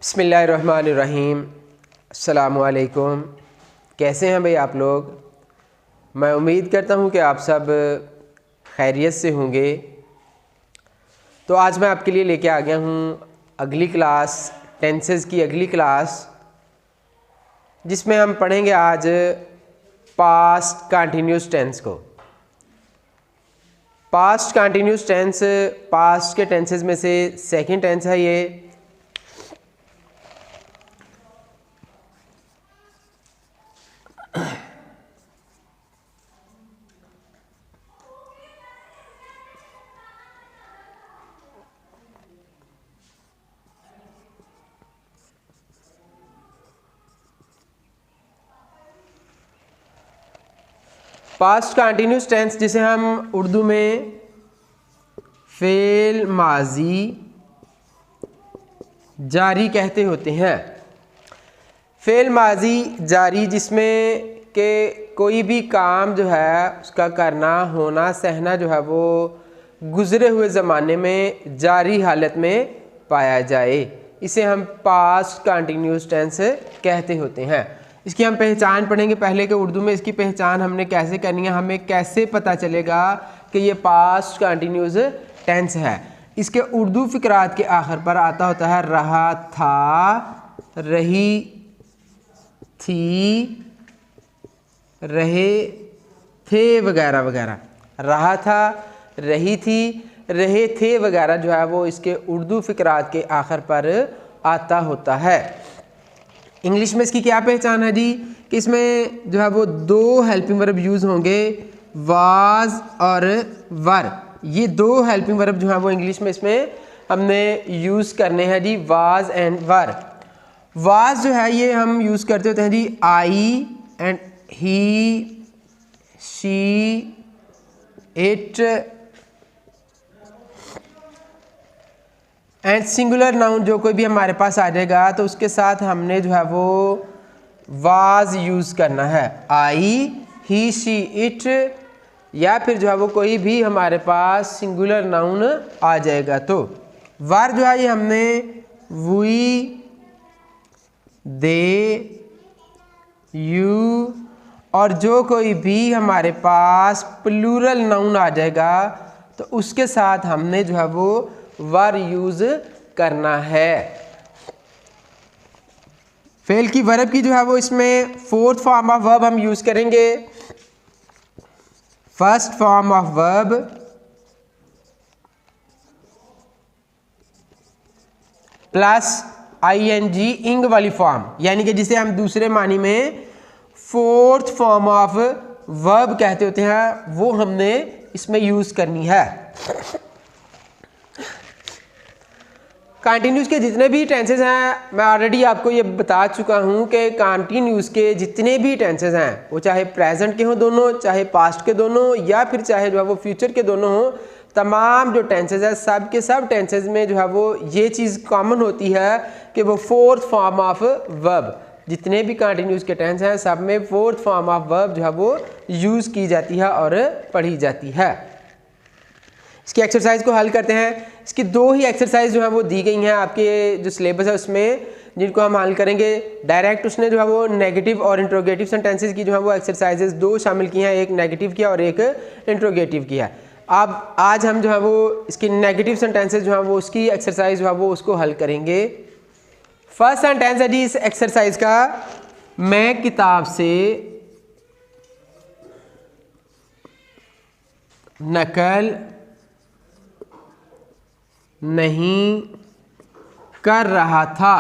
बिस्मिल्लाहिर्रहमानिर्रहीम। अस्सलामुअलैकुम। कैसे हैं भाई आप लोग? मैं उम्मीद करता हूं कि आप सब खैरियत से होंगे। तो आज मैं आपके लिए लेके आ गया हूं अगली क्लास, टेंसेस की अगली क्लास, जिसमें हम पढ़ेंगे आज पास्ट कंटिन्यूस टेंस को। पास्ट कंटिन्यूस टेंस पास्ट के टेंसेस में से सेकंड टेंस है ये। पास्ट कंटिन्यूस टेंस जिसे हम उर्दू में फेल माजी जारी कहते होते हैं। फेल माजी जारी जिसमें कि कोई भी काम जो है उसका करना, होना, सहना जो है वो गुज़रे हुए ज़माने में जारी हालत में पाया जाए, इसे हम पास्ट कंटिन्यूस टेंस कहते होते हैं। इसकी हम पहचान पढ़ेंगे पहले के उर्दू में। इसकी पहचान हमने कैसे करनी है, हमें कैसे पता चलेगा कि ये पास्ट कंटिन्यूस टेंस है। इसके उर्दू फ़िक्रात के आखिर पर आता होता है रहा था, रही थी, रहे थे वगैरह वगैरह। रहा था, रही थी, रहे थे वगैरह जो है वो इसके उर्दू फ़िक्रात के आखिर पर आता होता है। इंग्लिश में इसकी क्या पहचान है जी? कि इसमें जो है वो दो हेल्पिंग वर्ब यूज़ होंगे, वाज और वर। ये दो हेल्पिंग वर्ब जो है वो इंग्लिश में इसमें हमने यूज़ करने हैं जी, वाज एंड वर। वाज जो है ये हम यूज़ करते होते हैं जी I and he, she, it and singular noun जो कोई भी हमारे पास आ जाएगा तो उसके साथ हमने जो है वो वाज यूज़ करना है। आई, ही, शी, इट, या फिर जो है वो कोई भी हमारे पास सिंगुलर नाउन आ जाएगा तो वर जो है ये हमने वी, दे, यू और जो कोई भी हमारे पास प्लूरल नाउन आ जाएगा तो उसके साथ हमने जो है वो वर यूज़ करना है। फेल की वर्ब की जो है वो इसमें फोर्थ फॉर्म ऑफ वर्ब हम यूज़ करेंगे। First form of verb plus ING ing वाली फॉर्म, यानी कि जिसे हम दूसरे मानी में फोर्थ फॉर्म ऑफ वर्ब कहते होते हैं, वो हमने इसमें यूज़ करनी है। कंटिन्यूस के जितने भी टेंसेस हैं मैं ऑलरेडी आपको ये बता चुका हूँ कि कंटिन्यूस के जितने भी टेंसेस हैं वो चाहे प्रेजेंट के हों दोनों, चाहे पास्ट के दोनों, या फिर चाहे जो है वो फ्यूचर के दोनों हों, तमाम जो टेंसेस हैं सब के सब टेंसेस में जो है वो ये चीज़ कॉमन होती है कि वो फोर्थ फॉर्म ऑफ वर्ब, जितने भी कंटिन्यूस के टेंस हैं सब में फोर्थ फॉर्म ऑफ वर्ब जो है वो यूज़ की जाती है और पढ़ी जाती है। इसकी एक्सरसाइज को हल करते हैं। इसकी दो ही एक्सरसाइज जो है वो दी गई हैं आपके जो सिलेबस है उसमें, जिनको हम हल करेंगे डायरेक्ट। उसने जो है वो नेगेटिव और इंट्रोगेटिव सेंटेंसेस की जो है वो एक्सरसाइजेस दो शामिल की हैं, एक नेगेटिव किया और एक इंट्रोगेटिव किया। अब आज हम जो है वो इसकी नेगेटिव सेंटेंसेस जो है वो उसकी एक्सरसाइज जो है वो उसको हल करेंगे। फर्स्ट सेंटेंस है जी इस एक्सरसाइज का, मैं किताब से नकल नहीं कर रहा था।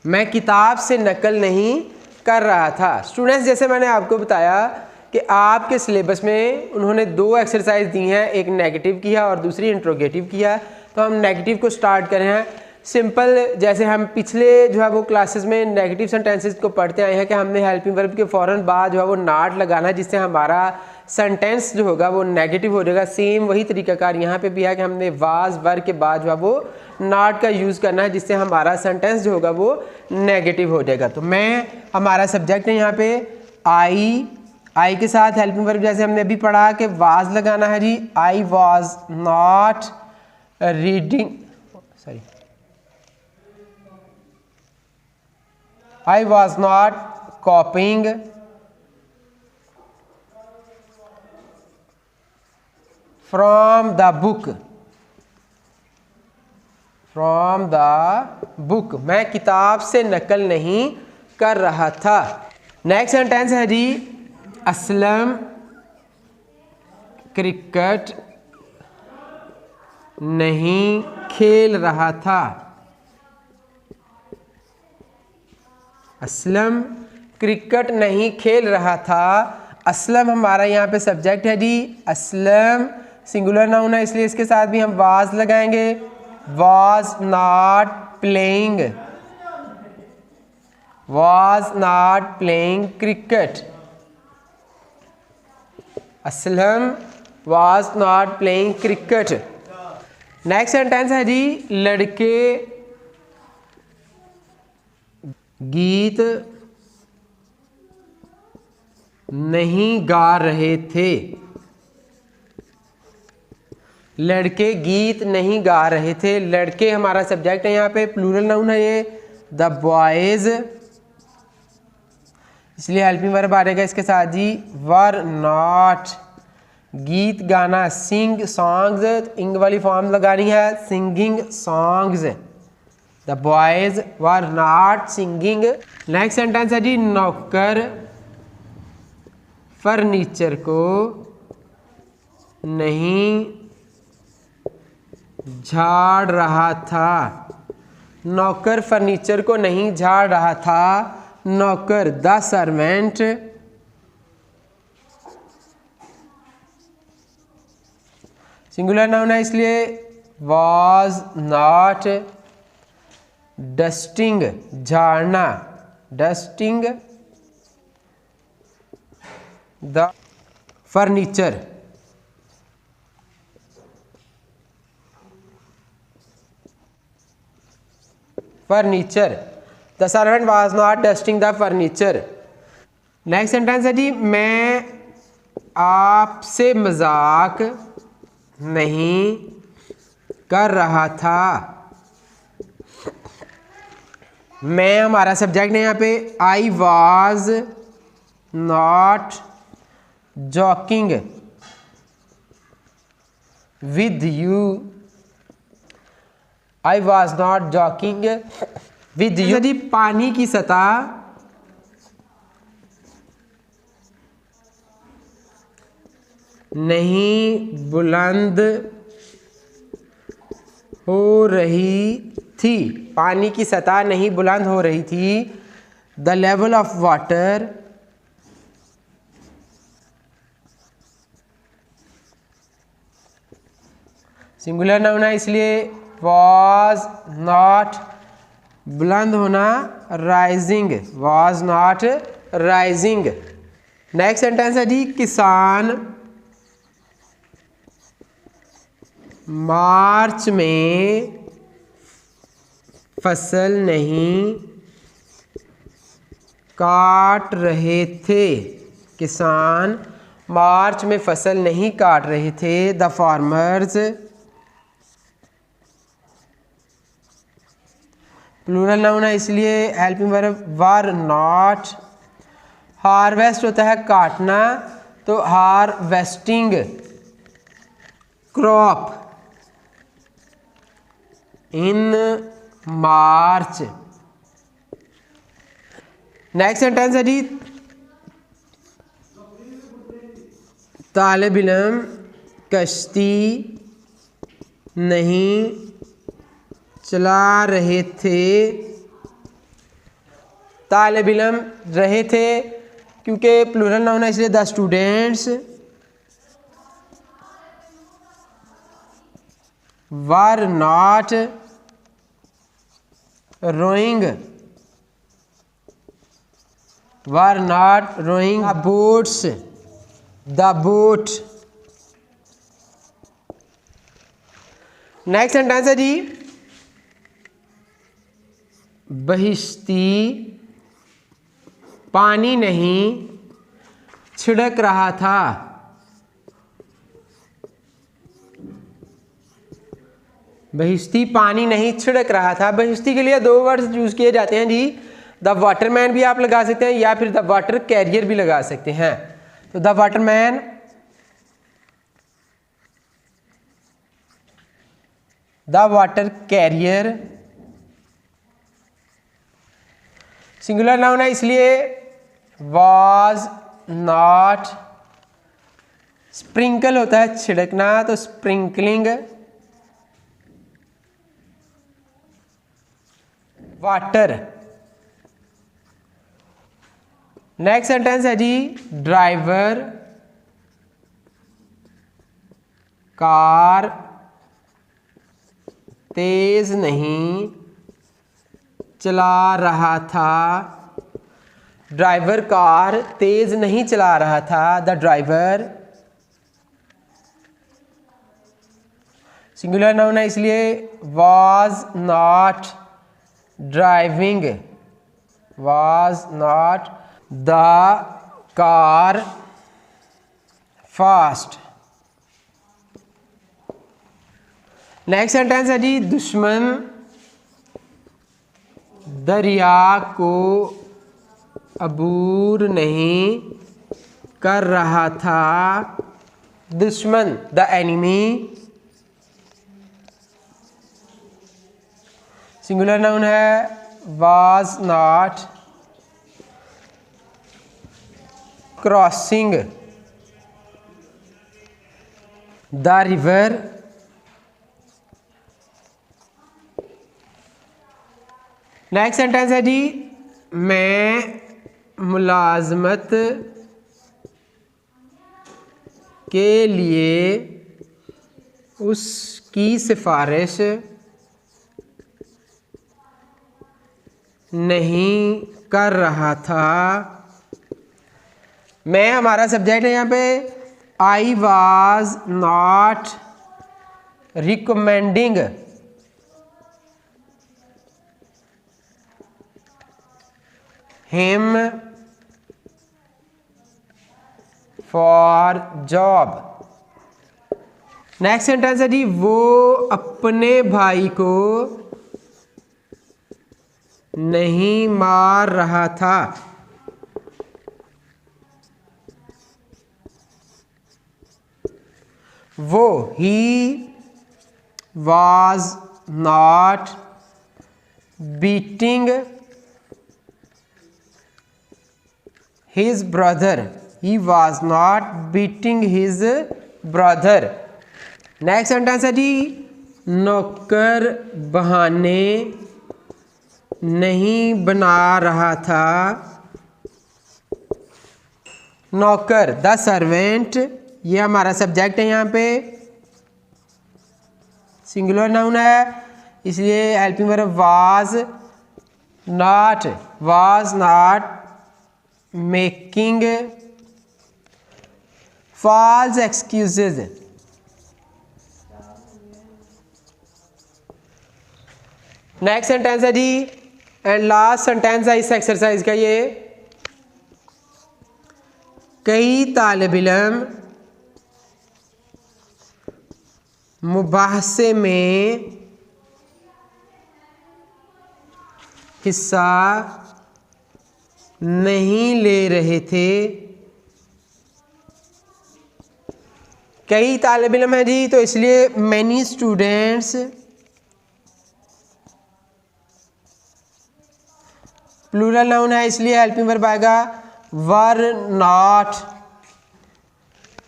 मैं किताब से नकल नहीं कर रहा था। स्टूडेंट्स, जैसे मैंने आपको बताया कि आपके सिलेबस में उन्होंने दो एक्सरसाइज दी हैं, एक नेगेटिव किया और दूसरी इंट्रोगेटिव किया। तो हम नेगेटिव को स्टार्ट करें हैं सिंपल। जैसे हम पिछले जो है वो क्लासेस में नेगेटिव सेंटेंसेस को पढ़ते आए हैं कि हमने हेल्पिंग वर्ब के फ़ौरन बाद जो है वो नॉट लगाना है, जिससे हमारा सेंटेंस जो होगा वो नेगेटिव हो जाएगा। सेम वही तरीकाकार यहाँ पे भी है कि हमने वाज वर के बाद जो है वो नॉट का यूज़ करना है, जिससे हमारा सेंटेंस जो होगा वो नेगेटिव हो जाएगा। तो मैं हमारा सब्जेक्ट है यहाँ पे आई के साथ हेल्पिंग वर्ब जैसे हमने अभी पढ़ा कि वाज लगाना है जी। I was not reading, sorry, I was not copying from the book, from the book, मैं किताब से नकल नहीं कर रहा था। नेक्स्ट सेंटेंस है जी, असलम क्रिकेट नहीं खेल रहा था। असलम क्रिकेट नहीं खेल रहा था। असलम हमारा यहाँ पे सब्जेक्ट है जी। असलम सिंगुलर नाउन है, इसलिए इसके साथ भी हम वाज लगाएंगे। Was not playing, was not playing cricket. Aslam was not playing cricket. Next sentence है जी, लड़के गीत नहीं गा रहे थे। लड़के गीत नहीं गा रहे थे। लड़के हमारा सब्जेक्ट है, यहाँ पे प्लूरल नाउन है ये, द बॉयज, इसलिए हेल्पिंग वर्ब आ रहेगा इसके साथ जी, वर नॉट। गीत गाना सिंग सॉन्ग्स, इंग वाली फॉर्म लगानी है, singing songs. The boys were not singing. Next sentence है जी, नौकर फर्नीचर को नहीं झाड़ रहा था। नौकर फर्नीचर को नहीं झाड़ रहा था। नौकर द सर्वेंट, सिंगुलर नाउन है इसलिए वाज नॉट डस्टिंग, झाड़ना, dusting the furniture. Furniture, the servant was not dusting the furniture. Next sentence है जी, मैं आपसे मजाक नहीं कर रहा था। मैं हमारा सब्जेक्ट है यहाँ पे, I was not joking with you. I was not joking with you. यदि पानी की सतह नहीं बुलंद हो रही थी, पानी की सतह नहीं बुलंद हो रही थी। The level of water singular noun है इसलिए वॉज नॉट, बुलंद होना rising, was not rising. Next sentence है जी, किसान मार्च में फसल नहीं काट रहे थे। किसान मार्च में फसल नहीं काट रहे थे। द फार्मर्स, प्लूरल नाउन है इसलिए helping verb were not. Harvest होता है काटना, तो harvesting crop in March. Next sentence है जी, तालिब इल्म कश्ती नहीं चला रहे थे। तालिब इल्म रहे थे क्योंकि प्लूरल नाउन है इसलिए the students were not rowing, were not rowing boats, the boat. Next sentence है जी, बहिश्ती पानी नहीं छिड़क रहा था। बहिश्ती पानी नहीं छिड़क रहा था। बहिश्ती के लिए दो वर्ड्स यूज किए जाते हैं जी, द वाटरमैन भी आप लगा सकते हैं या फिर द वाटर कैरियर भी लगा सकते हैं। तो the Waterman, the water career singular noun है इसलिए वाज नॉट, स्प्रिंकल होता है छिड़कना तो स्प्रिंकलिंग वाटर। नेक्स्ट सेंटेंस है जी, ड्राइवर कार तेज नहीं चला रहा था। ड्राइवर कार तेज नहीं चला रहा था। द ड्राइवर सिंगुलर नाउन है इसलिए was not driving, was not the car fast. Next sentence है जी, दुश्मन दरिया को अबूर नहीं कर रहा था। दुश्मन द एनिमी सिंगुलर नाउन है was not crossing the river. Next sentence है जी, मैं मुलाजमत के लिए उसकी सिफारिश नहीं कर रहा था। मैं हमारा सब्जेक्ट है यहाँ पे। I was not recommending him for job. Next sentence है जी, वो अपने भाई को नहीं मार रहा था। वो he was not beating his brother. He was not beating his brother. Next sentence है जी, नौकर बहाने नहीं बना रहा था। नौकर द सर्वेंट, ये हमारा सब्जेक्ट है यहाँ पे। सिंगुलर नाउन है इसलिए helping verb was not making false excuses। Next sentence है जी एंड लास्ट सेंटेंस है इस एक्सरसाइज का। ये कई तालिब इल्म मुबाहसे में हिस्सा नहीं ले रहे थे। कई तालिब इल्म है जी तो इसलिए मैनी स्टूडेंट्स, प्लूरल नाउन है इसलिए हेल्पिंग वर्ब आएगा were not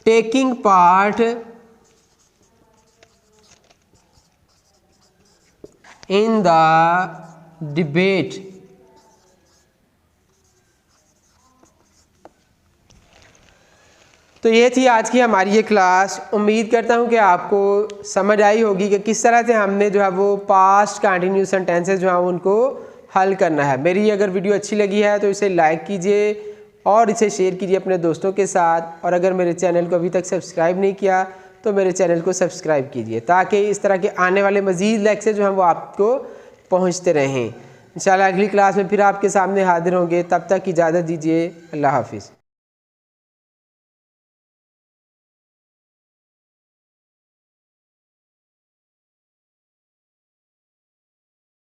taking part in the debate. तो ये थी आज की हमारी ये क्लास। उम्मीद करता हूँ कि आपको समझ आई होगी कि किस तरह से हमने जो है वो पास्ट कंटिन्यूस सेंटेंसेस जो है उनको हल करना है। मेरी अगर वीडियो अच्छी लगी है तो इसे लाइक कीजिए और इसे शेयर कीजिए अपने दोस्तों के साथ। और अगर मेरे चैनल को अभी तक सब्सक्राइब नहीं किया तो मेरे चैनल को सब्सक्राइब कीजिए ताकि इस तरह के आने वाले मज़ीद लेक्चर जो हैं वो आपको पहुँचते रहें। इंशाल्लाह अगली क्लास में फिर आपके सामने हाजिर होंगे। तब तक इजाज़त दीजिए। अल्लाह हाफिज़।